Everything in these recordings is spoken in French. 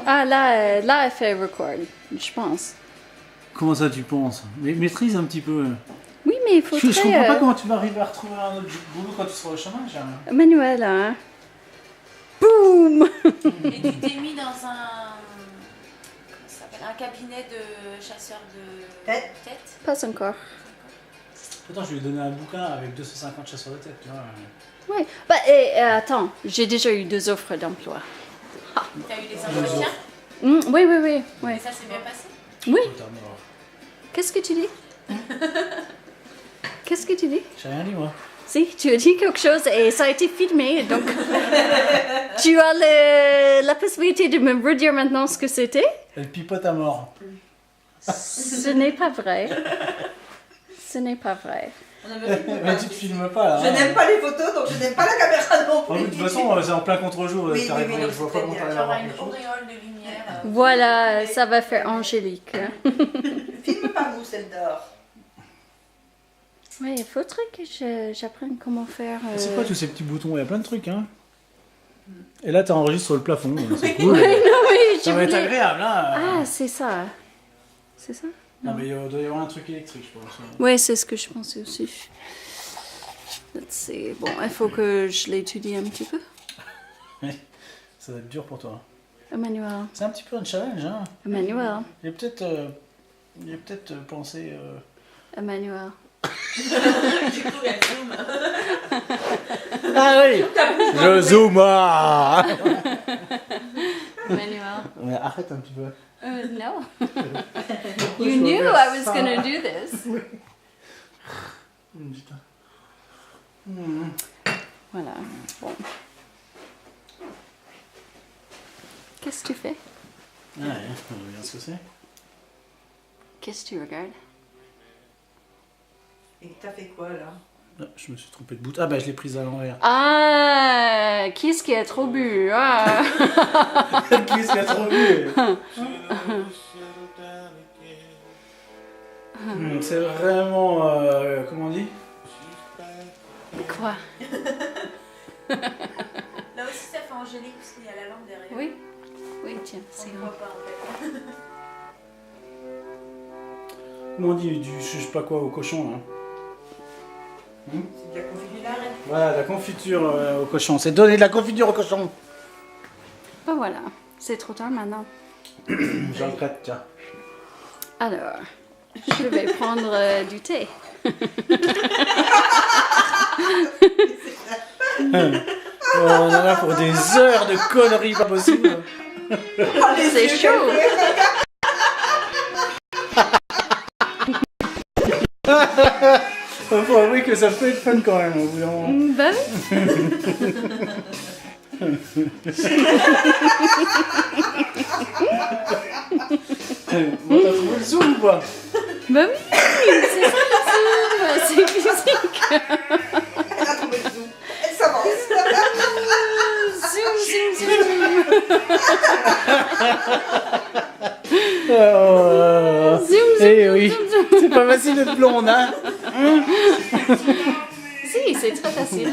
Ah, là, elle fait record, je pense. Comment ça, tu penses? Mais maîtrise un petit peu. Oui, mais il faut Je comprends pas comment tu vas arriver à retrouver un autre boulot quand tu seras au chômage. Hein. Manuel, hein. Boum. Et tu t'es mis dans un... Comment ça s'appelle? Un cabinet de chasseurs de Tête. Pas encore. Attends, je lui ai donné un bouquin avec 250 chasseurs de tête, tu vois. Oui. Bah, et, attends, j'ai déjà eu 2 offres d'emploi. T'as eu des entretiens? Oui. Et ça s'est bien passé? Oui. Oh, t'as mort. Qu'est-ce que tu dis? Qu'est-ce que tu dis? J'ai rien dit, moi. Si, tu as dit quelque chose et ça a été filmé, donc tu as la possibilité de me redire maintenant ce que c'était? Elle pipote à mort. Ce n'est pas vrai. Ce n'est pas vrai. Mais tu te filmes pas, là. Je n'aime pas les photos, donc je n'aime pas la caméra non De plus. toute façon, c'est en plein contre-jour. Oui, t'arrives, oui, je oui, vois c'est pas comment bien. t'arrives Il y à aura voir une quelque chose. auréole de lumière. Voilà, ça va faire angélique. Filme pas vous, celle d'or. Oui, il faudrait que j'apprenne comment faire. C'est quoi tous ces petits boutons? Il y a plein de trucs, hein. Et là, t'enregistres sur le plafond. C'est cool. Oui, non, oui, Ça va être agréable, hein. Ah, c'est ça. C'est ça? Non, mais il doit y avoir un truc électrique, je pense. Oui, c'est ce que je pensais aussi. Let's see. Bon, il faut que je l'étudie un petit peu. Ça va être dur pour toi. Emmanuel. C'est un petit peu un challenge, hein. Emmanuel. Il y a peut-être pensé... Emmanuel. Du coup, elle zoom. Ah oui. Je zoome. Emmanuel. Mais arrête un petit peu. No. You knew I was gonna do this. Putain. Voilà. Bon. Qu'est-ce que tu fais? Ah ouais, on va bien ce que c'est. Qu'est-ce que tu regardes? Et t'as fait quoi là? Ah, je me suis trompé de bout. Ah bah je l'ai prise à l'envers. Ah, qui est-ce qui a trop bu? Ah. Qu'est-ce qu'il a trop vu? C'est vraiment... comment on dit? Quoi? Là aussi, ça fait angélique parce qu'il y a la lampe derrière. Oui. Oui, tiens, On c'est ne grand. voit pas en fait. Comment on dit du je sais pas quoi au cochon là? C'est de la confiture. Voilà, de la confiture au cochon. C'est donner de la confiture au cochon. Ben voilà, c'est trop tard maintenant. J'en prête, tiens. Alors, je vais prendre du thé. On en a pour des heures de conneries pas possibles. C'est chaud. Faut avouer que ça peut être fun quand même. Au bout d'un moment. Ben, Bon, t'as trouvé le zoom ou pas? ben oui, c'est ça le zoom, c'est physique. Elle a trouvé le zoom. Elle s'avance. Zoom, Eh zoom, oui, zoom, zoom. c'est pas facile d'être blonde, hein? Si, c'est très facile.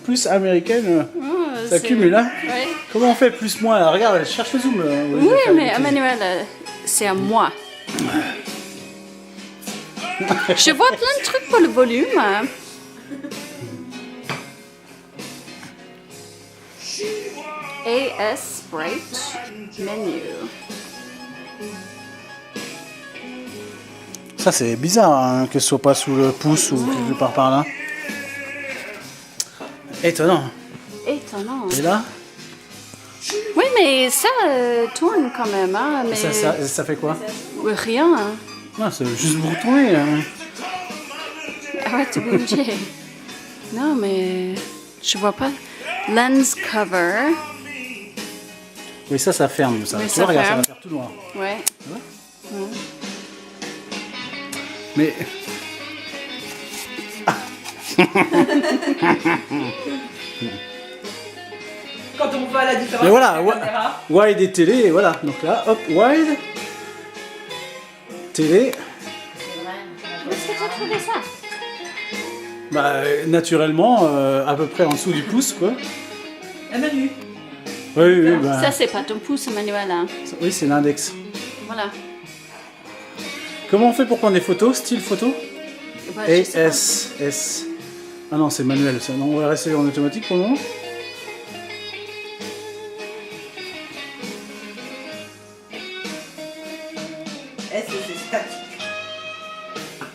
Plus américaine, Oh, ça c'est- cumule, hein? Ouais. Comment on fait plus moins là? Regarde, elle cherche le zoom. Oui, mais Emmanuel, c'est à moi. Je vois plein de trucs pour le volume. Hein. AS Sprite Menu. Ça c'est bizarre hein, que ce soit pas sous le pouce ou quelque part par là. Étonnant. Étonnant. Et là, Oui, mais ça tourne quand même. Hein, mais... ça fait quoi? Rien. Hein. Non, c'est juste pour tourner. Hein. Arrête de bouger. Non, mais je vois pas. Lens cover. Oui, ça ferme. Ça. Oui, Tu ça vois, regarde, ça ferme. va faire tout noir. Ouais. Mais Quand on voit la différence Mais voilà, avec la caméra. wide et télé, et voilà. Donc là, hop, wide, télé. Où est-ce que tu as trouvé ça? Bah, naturellement, à peu près en dessous du pouce, quoi. Un menu. Oui, oui, bah, Ça, c'est pas ton pouce, Emmanuel. Hein. oui, c'est l'index. Voilà. Comment on fait pour prendre des photos, style photo? Bah, Et je sais pas. S. Ah non, c'est manuel ça. Non, on va rester en automatique pour le moment. S, c'est statique.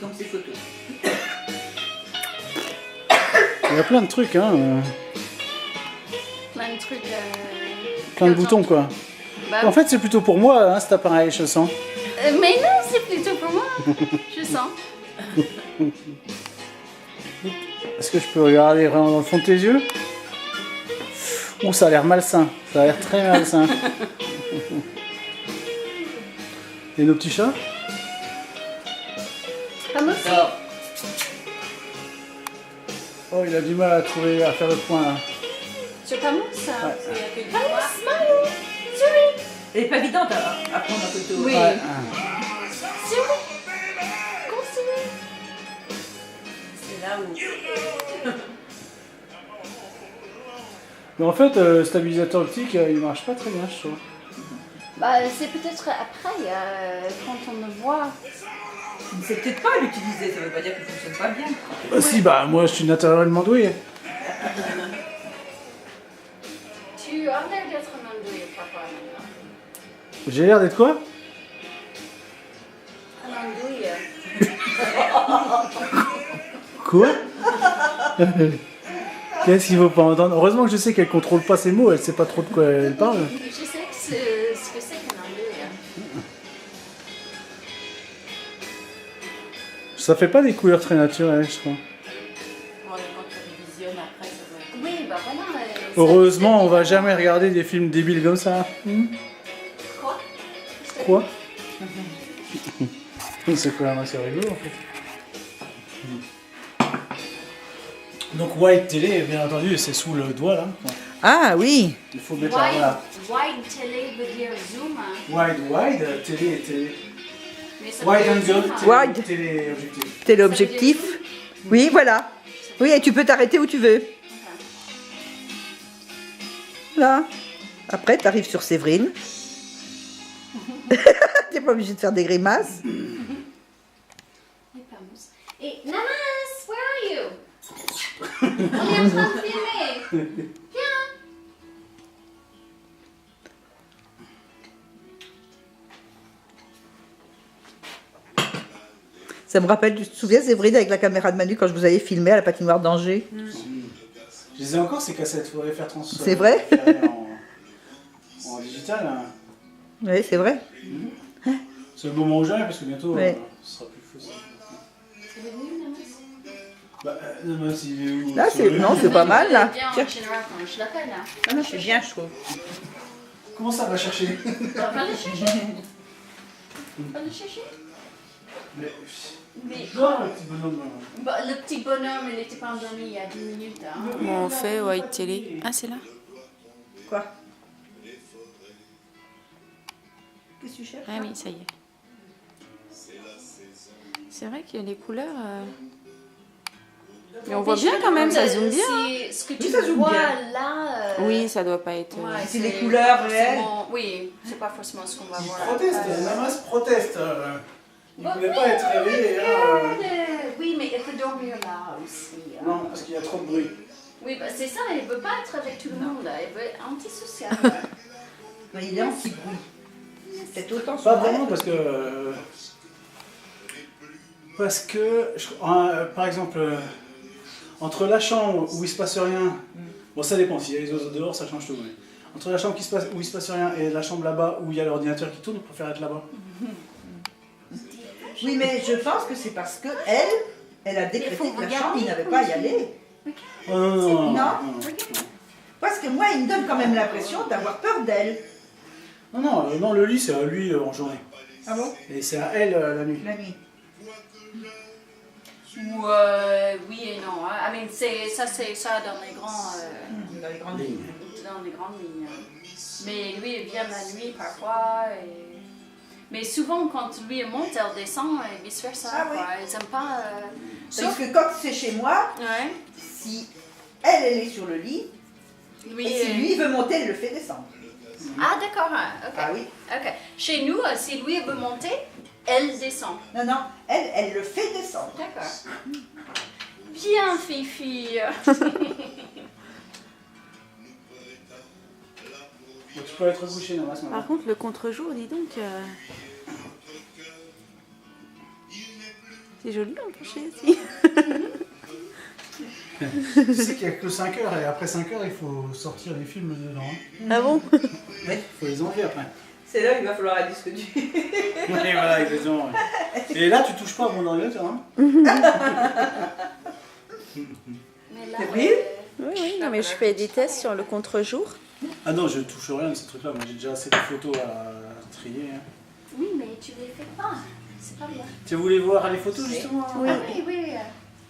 Donc c'est photo. Il y a plein de trucs, hein. Plein de trucs. Plein de boutons, quoi. Bah, En fait, c'est plutôt pour moi, hein, cet appareil, je sens. mais non, c'est plutôt pour moi. Je sens. Est-ce que je peux regarder vraiment dans le fond de tes yeux? Oh, ça a l'air malsain. Ça a l'air très malsain. Et nos petits chats? Comme aussi. Oh, il a du mal à trouver, à faire le point là. Sur Pamous, ça. Ouais. Il y a que du Pamous, noir. smile. Souris. Elle est pas évidente à prendre en photo. Oui. Ouais. Souris. Continue. C'est là où. Mais en fait, le stabilisateur optique, il marche pas très bien, je trouve. Bah, c'est peut-être après, quand on le voit. Mais c'est peut-être pas à l'utiliser, ça veut pas dire qu'il fonctionne pas bien. Bah si, bah moi je suis naturellement doué. Tu as l'air d'être un andouille, papa, maintenant. J'ai l'air d'être quoi? Un andouille. Quoi? Qu'est-ce qu'il faut pas entendre? Heureusement que je sais qu'elle contrôle pas ses mots, elle sait pas trop de quoi elle parle. Je sais que c'est ce que c'est qu'un andouille. Ça fait pas des couleurs très naturelles, je crois. Bon, quand tu visionnes après, ça doit être. Oui, bah voilà. Heureusement, on va jamais regarder des films débiles comme ça. Quoi? Quoi? C'est quand même assez rigolo en fait. Donc White Télé, bien entendu, c'est sous le doigt là. Ah oui. Il faut mettre là, voilà. Wide télé veut dire zoom. Hein. Wide, télé et télé. Mais ça Wide veut dire angle, zoom, hein. télé, Wide. téléobjectif. Téléobjectif. Oui, voilà. Oui, et tu peux t'arrêter où tu veux. Là. Après, tu arrives sur Séverine. T'es pas obligé de faire des grimaces. Et Pamous. Et Namas, where are you? On est en train de filmer. Viens. Ça me rappelle, tu te souviens, Séverine, avec la caméra de Manu, quand je vous avais filmé à la patinoire d'Angers? Je les ai encore ces cassettes, faudrait faire C'est vrai? en digital. Hein. Oui, c'est vrai. C'est le moment où j'arrive parce que bientôt Ouais. ce sera plus fou. Ça. C'est venu, Namas? Bah, Namas, il est où? Là, Sur c'est le- non, c'est pas mal, là. Bien, Tiens. en général, quand je l'appelle. Hein. Non, c'est bien, je trouve. Comment ça va chercher? Va le chercher. Va le chercher. Mais... Mais Non, le petit bonhomme. bah, le petit bonhomme, il n'était pas endormi il y a 10 minutes. Hein. Comment on fait White Télé? Ah, c'est là? Quoi? Qu'est-ce que tu cherches? Ah oui, ça y est. C'est vrai que les couleurs. Mais on voit Mais bien je me quand même, ça demande zoome bien. si ce que tu Oui, ça zoome vois bien. là. Oui, ça doit pas être. ouais, C'est les couleurs pas réelles. forcément- Oui, c'est pas forcément ce qu'on va Il voir. proteste, après. Namas proteste. Il Bah voulait oui, pas être réveillé. regarde. Oui, mais il peut dormir là aussi. hein. Non, parce qu'il y a trop de bruit. Oui, bah, c'est ça, il veut pas être avec tout le monde. Là. Il veut être antisocial. Mais il est anti-bruit. C'est autant Pas sur vraiment elle. parce que. Par exemple, entre la chambre où il se passe rien, bon ça dépend, s'il y a les oiseaux dehors ça change tout. Mais entre la chambre où il se passe rien et la chambre là-bas où il y a l'ordinateur qui tourne, on préfère être là-bas. Oui, mais je pense que c'est parce que elle a décrété faut que la regarder chambre, il n'avait pas à y aller. Oh, non, Non. Parce que moi, il me donne quand même l'impression d'avoir peur d'elle. Non, le lit c'est à lui en journée. Ah bon? Et c'est à elle la nuit. La nuit. Ou oui et non. Hein. I mean, c'est ça dans les grands. Dans les grandes lignes. Dans les grandes lignes. Hein. Mais lui, il vient la nuit parfois. Mais souvent, quand lui il monte, elle descend et vice-versa. Ah oui. quoi. Ils n'aiment pas. Parce que quand c'est chez moi, Ouais. si elle est sur le lit, Oui. Et si lui veut monter, elle le fait descendre. Ah, d'accord. Ok. Ah oui. Ok. Chez nous, si lui veut monter, elle descend. Non, non, elle le fait descendre. D'accord. Bien, Fifi. Bon, tu peux être couché, Namas, maintenant. Par contre, le contre-jour, dis donc. C'est joli en coucher aussi. Tu sais qu'il n'y a que 5 heures et après 5 heures, il faut sortir les films dedans. Hein. Ah bon? Oui, il faut les enlever après. C'est là qu'il va falloir un disque dur. Oui, voilà, exactement. Ouais. Et là, tu touches pas à mon ordinateur. Hein. Mais là, C'est vrai? Oui, oui, non, mais je fais des tests sur le contre-jour. Ah non, je touche rien de ces trucs-là. Moi, j'ai déjà assez de photos à trier. Hein. Oui, mais tu les fais pas. C'est pas bien. Tu voulais voir les photos, justement? Oui. Ah oui, oui.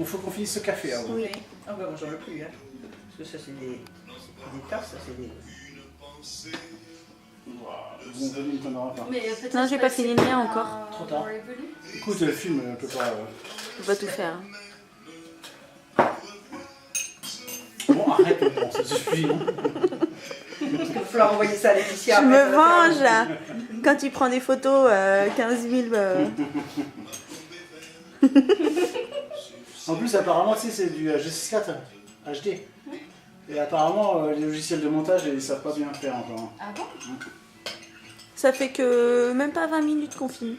Il faut qu'on finisse ce café avant. Oui. Ah bah moi j'en veux plus, hein. Parce que ça c'est des tasses, ça c'est des... Bon, venez, t'en auras pas. Mais peut-être Non, j'ai pas fini le mien encore. Trop tard. on est venu. Écoute, le film, on peut pas... On va tout faire. Bon, arrête, bon, ça suffit. Hein. Il va falloir envoyer ça à Laetitia. Je après, ça me va faire- venge là. Quand tu prends des photos, 15 000. En plus, apparemment, tu sais, c'est du G64 HD. Et apparemment, les logiciels de montage, ils savent pas bien faire encore. Ah bon? Ça fait que même pas 20 minutes qu'on filme.